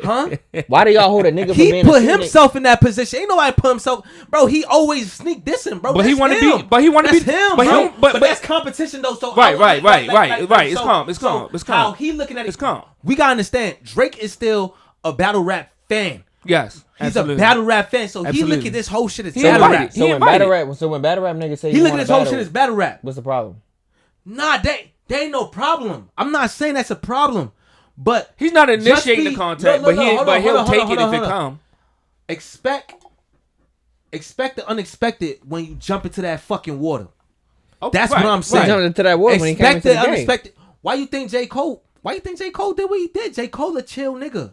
Huh? Why do y'all hold a nigga for He being put a street himself in that position. Ain't nobody put himself, bro. He always sneak dissing, bro. But he That's wanna him. be- but he wanna That's be- him, but he bro. don't- but- that's competition though. So Right, I- right. It's so- calm. It's calm. It's calm. How he looking at it? It's calm. We gotta understand. Drake is still a battle rap fan. Yes, He's absolutely. a battle rap fan, so he Absolutely. look at this whole shit as He battle invited. rap. He invited. So when battle rap niggas say He you look at wanna this whole battle, shit as battle rap. what's the problem? Nah, they ain't no problem. I'm not saying that's a problem, but He's not initiating be- the contact, no, no, but hold on, he'll hold on, take hold it on, if it hold on. come. expect the unexpected when you jump into that fucking water. Oh, That's right, what I'm He saying. jumped into that water when he came Expect into the the game. unexpected. Why you think J. Cole did what he did? J. Cole a chill nigga.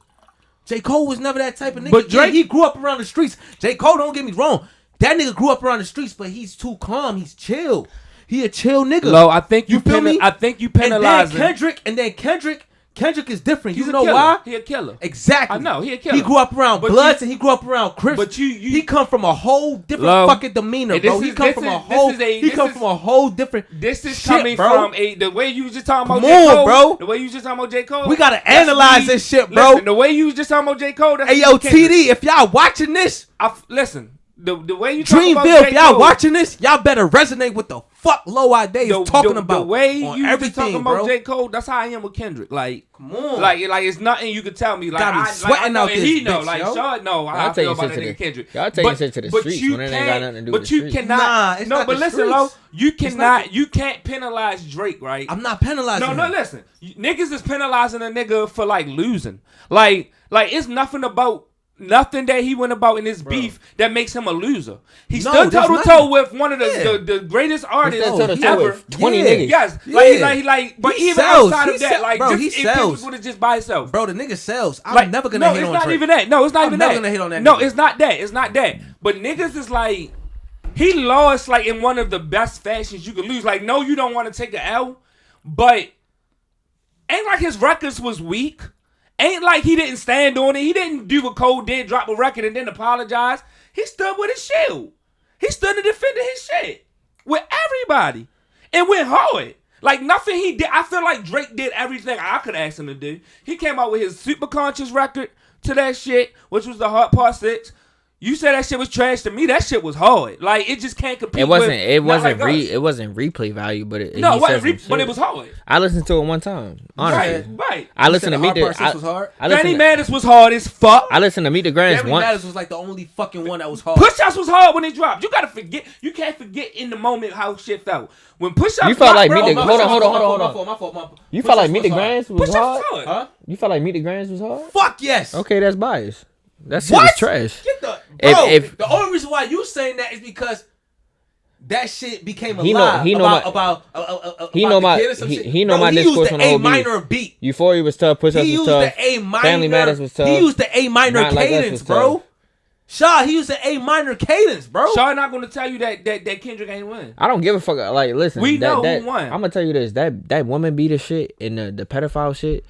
J. Cole was never that type of nigga. But Drake- he grew up around the streets. J. Cole, don't get me wrong. That nigga grew up around the streets, but he's too calm. He's chill. He a chill nigga. Lo, I think you feel me? I think you And then penalizing. Kendrick is different. He's You a know killer. why? He a killer. Exactly. I know, he a killer. He grew up around But Bloods you- and he grew up around Crips. but you- he come from a whole different Love, fucking demeanor, and bro. this He is- come this from is- a this whole. is a- He this come is- from a whole different. This is shit, coming bro. from the way you was just talking about Come J. on, Cole, bro. The way you just talking about J. Cole. We gotta that's analyze me. this shit, bro. Listen, the way you was just talking about J. Cole. That's Hey me yo, and Kendrick. TD, if y'all watching this, Listen, the way you talk about Dreamville, J. if y'all Cole, watching this, y'all better resonate with the fuck Loeadde is talking about. The way on you everything, talking about bro. J. Cole, that's how I am with Kendrick. Like, Come on. like it's nothing you could tell me. Like, Got me sweating know, out and this he know, bitch, like, yo. Shaad know how I feel about that nigga Kendrick. Y'all taking shit to the streets when it ain't got nothing to do with the streets. But you cannot. Nah, it's not but the listen, streets. Lo, you can't penalize Drake, right? I'm not penalizing No, him. listen. Niggas is penalizing a nigga for like losing. Like it's nothing about nothing that he went about in his beef that makes him a loser. He No, stood toe to there's toe nothing. with one of the greatest artists stood toe to toe ever. with 20 Yeah. niggas. Yes, Yeah. but He even sells. outside He of that, sell- like bro, just he if Kendrick sells. would have just by himself. Bro, the nigga sells. I'm Like, never gonna hate it's on not Drake. even that. No, it's not I'm even never that. gonna hate on that No, nigga. it's not that. It's not that. But niggas is like, he lost like in one of the best fashions you could lose. Like, no, you don't want to take an L, but ain't like his records was weak. Ain't like he didn't stand on it. He didn't do what Cole did, drop a record and then apologize. He stood with his shield. He stood and defended his shit with everybody and went hard. Like nothing he did. I feel like Drake did everything I could ask him to do. He came out with his Super Conscious record to that shit, which was the Hard Part 6. You said that shit was trash. To me, that shit was hard. Like it just can't compete. It wasn't. With, It wasn't. not like us. It wasn't replay value, but it. No, he it wasn't said some but shit. it was hard. I listened to it one time. Honestly, Right. I listened to Meet Meet the. Part 6 was hard. I Danny listened. Manis was hard as fuck. I listened to Meet the Grands Family once. Matters was like the only fucking one that was hard. Push Ups was hard when it dropped. You gotta forget. You can't forget in the moment how shit felt. When Push Ups You felt like bro, Meet the- Oh, hold on. My fault. You Push felt like Ups Meet the was hard. Grands was Push Ups hard. was hard. Huh? You felt like Meet the Grands was hard. Fuck yes. Okay, that's biased. That shit What? is trash. Get the If- bro. if- the only reason why you saying that is because that shit became He know- alive. he know my- about he about know the my- kid or some he- shit. he know Bro, my he discourse used on the the A whole beat. minor beat. Euphoria was tough. Push Ups He was used tough. the A minor. Family Matters was tough. He used the A minor Not Like Us cadence, was bro. tough. Shaw, he used the A minor cadence, bro. Shaw not gonna tell you that Kendrick ain't win. I don't give a fuck. Like, listen, We know that, who won. I'm gonna tell you this: that woman beater shit and the pedophile shit.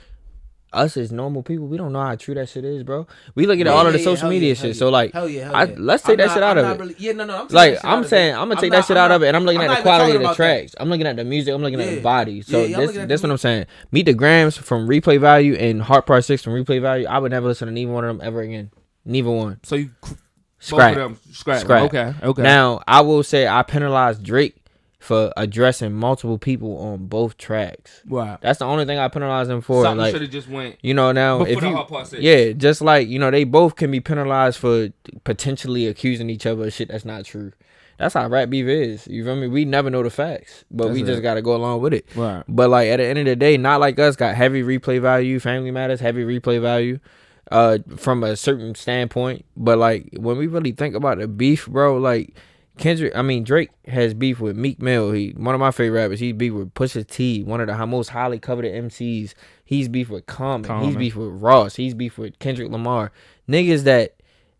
Us as normal people, we don't know how true that shit is, bro. We look at all of the social media shit. So like, let's take that shit out of it. Really, yeah, no, I'm Like I'm saying, I'm gonna take that shit out of it, and I'm looking at the quality of the tracks. I'm looking at the music. I'm looking at the body. So this what I'm saying. Meet the Grams from Replay Value and Heart Part 6 from Replay Value. I would never listen to neither one of them ever again. Neither one. So you Scrap. both of them scrap. Scrap. Okay. Now I will say I penalized Drake for addressing multiple people on both tracks. Wow. That's the only thing I penalized him for. Something Like, should have just went. you know, now Before if the you, Hard Part 6. yeah, just like, you know, they both can be penalized for potentially accusing each other of shit that's not true. That's how rap beef is. You feel me? We never know the facts, but we just got to go along with it. Right. But like at the end of the day, Not Like Us got heavy replay value. Family Matters heavy replay value, from a certain standpoint. But like when we really think about the beef, bro, like Drake has beef with Meek Mill. He one of my favorite rappers. He's beef with Pusha T, one of the most highly coveted MCs. He's beef with Common. He's beef with Ross. He's beef with Kendrick Lamar. Niggas that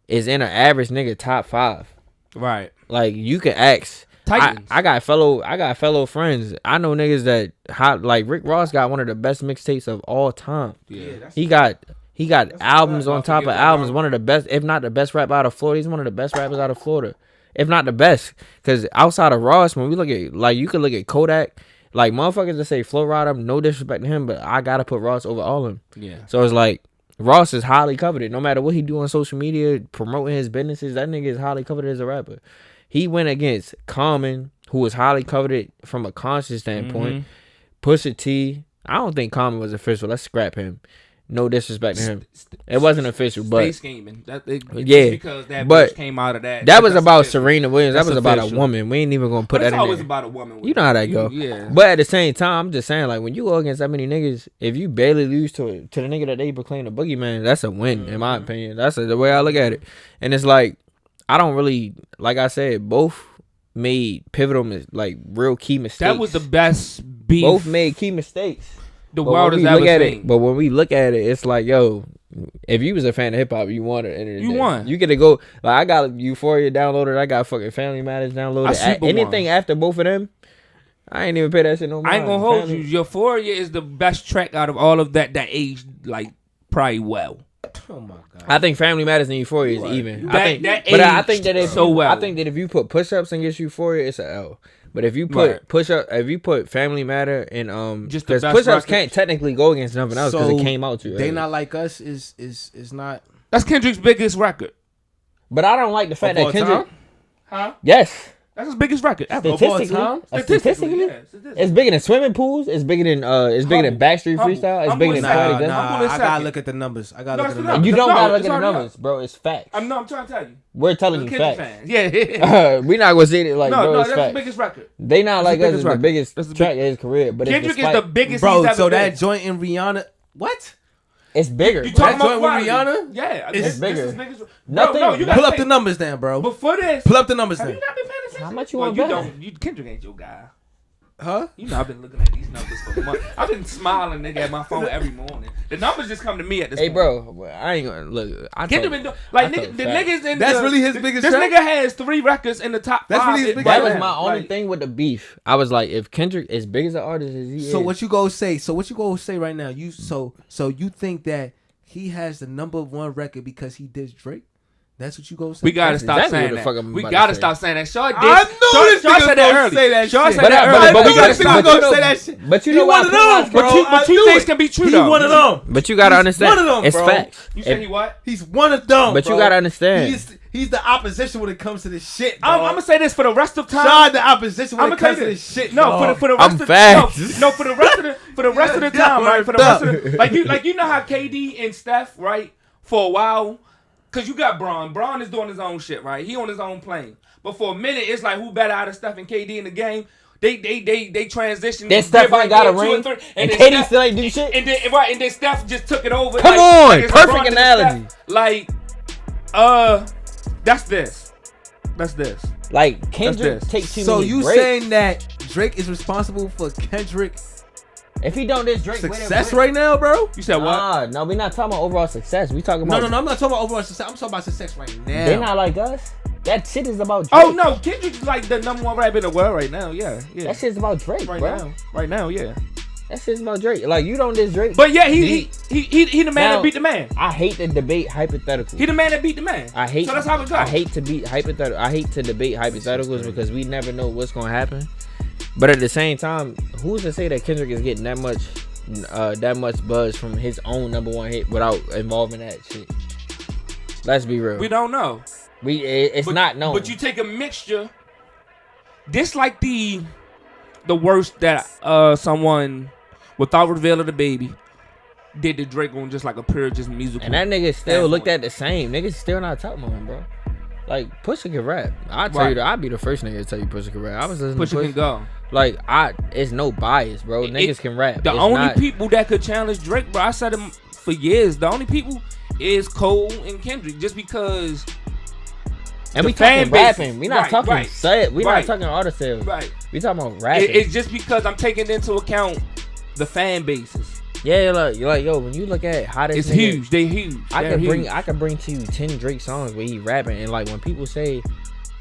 is in an average nigga top 5. Right. Like you can ask. I got fellow friends. I know niggas that like Rick Ross got one of the best mixtapes of all time. Yeah. He got albums on top of albums. One of the best, if not the best rapper out of Florida. He's one of the best rappers out of Florida, if not the best. Because outside of Ross, when we look at, like, you could look at Kodak, like, motherfuckers that say Flo Rida, no disrespect to him, but I gotta put Ross over all of them. Yeah. So it's like Ross is highly coveted. No matter what he do on social media, promoting his businesses, that nigga is highly coveted as a rapper. He went against Common, who was highly coveted from a conscious standpoint. Pusha T, I don't think Common was official. Let's scrap him. No disrespect to him. It wasn't official, but Stay scheming. yeah, because that but bitch came out of that. that was That's about official. Serena Williams. That's that was about official. a woman. We ain't even gonna put But it's that in always there. about a woman. You know how that go. Yeah. But at the same time, I'm just saying, like, when you go against that many niggas, if you barely lose to the nigga that they proclaim the boogeyman, that's a win, in my opinion. That's the way I look at it. And it's like, I don't really, like I said, both made pivotal, like, real key mistakes. That was the best beef Both made key mistakes. the But world when has we ever look at seen. it, but when we look at it, it's like, yo, if you was a fan of hip hop, you won at the end of the You day. won. You get to go. Like, I got Euphoria downloaded. I got fucking Family Matters downloaded. super Anything won. after both of them, I ain't even pay that shit no more. I ain't gonna hold you. Euphoria is the best track out of all of that aged, like, probably well. Oh my god. I think Family Matters and Euphoria is even. That- I think, that but I aged think that if so you, well. I think that if you put push ups against Euphoria, it's a L. But if you put if you put Family Matter and Just the because best push ups records. can't technically go against nothing else because So, it came out too early. They Not Like Us is not. That's Kendrick's biggest record. But I don't like the fact Of that all Kendrick. time? Huh? Yes. That's his biggest record ever. Statistically, it's bigger than swimming pools. It's bigger than Backstreet Freestyle. It's bigger than Scotty. I gotta look at the numbers. You don't gotta look at the numbers, bro. It's facts. I'm trying to tell you. We're telling you facts. Fans. Yeah. We're not gonna say it like, bro. It's that's facts. the biggest record. They not like us. It's the biggest track of his career. But Kendrick is the biggest. Bro, he's ever so been. that joint in Rihanna, what? It's bigger. You talking That about joint with Rihanna? Yeah, it's bigger. This is biggest. Nothing. No, you Pull up the numbers then, bro. Before this, pull up the numbers have then. you not been paying attention? How much you want back? Kendrick ain't your guy. Huh? You know I've been looking at these numbers for months. I've been smiling, nigga, at my phone every morning. The numbers just come to me at this point. Hey, bro, I ain't gonna look. Kendrick been doing like nigga, the niggas in That's really his biggest. This track? nigga has 3 records in the top 5. That's really his biggest. That was my only thing with the beef. I was like, if Kendrick as big as an artist as he is. So what you go say? So what you go say right now? You so you think that he has the #1 record because he did Drake? That's what you go say. We gotta stop exactly saying what the fuck I'm that. We about gotta to stop saying that. Shaad did. I knew this Shaad nigga said gonna early. say that Shaad shit. said that early. but we gotta stop. stop. Gonna say that shit. But you know one of them, bro. But two things can be true He though. one of them. But you gotta understand. one of them, it's bro. facts. You said he what? He's one of them. But bro. you gotta understand. He's the opposition when it comes to this shit. I'm gonna say this for the rest of time. Shaad the opposition when I'm it gonna comes tell to you this shit. No, dog. for the rest I'm of facts. no, for the rest of the time, right? For the rest of the like you know how KD and Steph, right? For a while. Cause you got Bron. Bron is doing his own shit, right? He on his own plane. But for a minute, it's like who better out of Steph and KD in the game? They transition. Then Steph ain't got a ring, and KD still ain't do shit. And then Steph just took it over. Come on, perfect analogy. Like, that's this. Like Kendrick takes too many So you breaks. saying that Drake is responsible for Kendrick if he don't this Drake success right now, bro? You said what? No, we not talking about overall success. We talking about No, I'm not talking about overall success. I'm talking about success right now. They not like us. That shit is about Drake. Oh no, Kendrick's like the #1 rapper in the world right now. Yeah. That shit's about Drake, Right now, yeah. That shit's about Drake. Like you don't diss Drake. But yeah, he the man that beat the man. I hate to debate hypotheticals. He the man that beat the man. So that's how it goes. I hate to debate hypotheticals because we never know what's gonna happen. But at the same time, who's to say that Kendrick is getting that much buzz from his own #1 hit without involving that shit? Let's be real. We don't know. It's not known. But you take a mixture. This like the worst that someone without revealing the baby did to Drake on just like a pure just musical. And that nigga still looked at the same. Niggas still not talking about him, bro. Like Pusha can rap. I tell you that I'd be the first nigga to tell you Pusha can rap. I was listening to Pusha can go. Like it's no bias, bro. Niggas can rap. The only people that could challenge Drake, bro, I said him for years. The only people is Cole and Kendrick, just because. And we talking rapping. We not talking set. We not talking artist sales. Right. We talking about rapping. It's just because I'm taking into account the fan bases. Yeah, you're like, yo, when you look at how this it's huge. They huge. I can bring to you 10 Drake songs where he rapping, and like when people say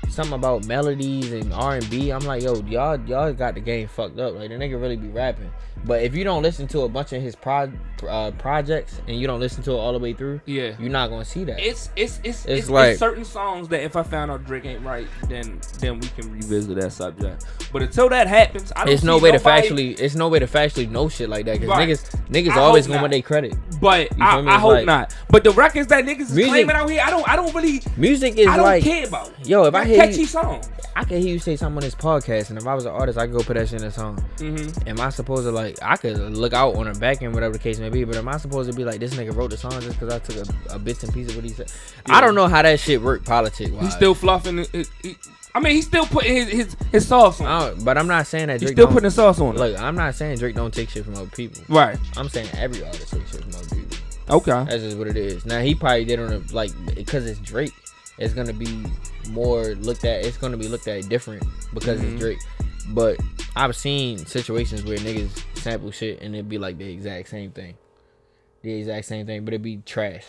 something about melodies and R&B, I'm like, yo, y'all got the game fucked up. Like the nigga really be rapping. But if you don't listen to a bunch of his projects and you don't listen to it all the way through, you're not gonna see that. It's like certain songs that if I found out Drake ain't right, then we can revisit that subject. But until that happens, I don't it's no way to factually know shit like that because niggas always gonna want their credit. But I hope not. But the records that niggas is claiming out here, I don't really. Music is I don't like care about. Yo, if I hear catchy songs. I can hear you say something on this podcast, and if I was an artist, I could go put that shit in a song. Mm-hmm. Am I supposed to I could look out on the back end, whatever the case may be, but am I supposed to be like, this nigga wrote the song just because I took a bits and pieces of what he said? Yeah. I don't know how that shit worked politics-wise. He's still fluffing. He's still putting his sauce on. But I'm not saying that Drake he's still putting his sauce on. Look, I'm not saying Drake don't take shit from other people. Right. I'm saying every artist takes shit from other people. Okay. That's just what it is. Now, he probably did on because it's Drake. It's gonna be more looked at. It's gonna be looked at different because it's Drake. But I've seen situations where niggas sample shit and it'd be like the exact same thing, but it'd be trash.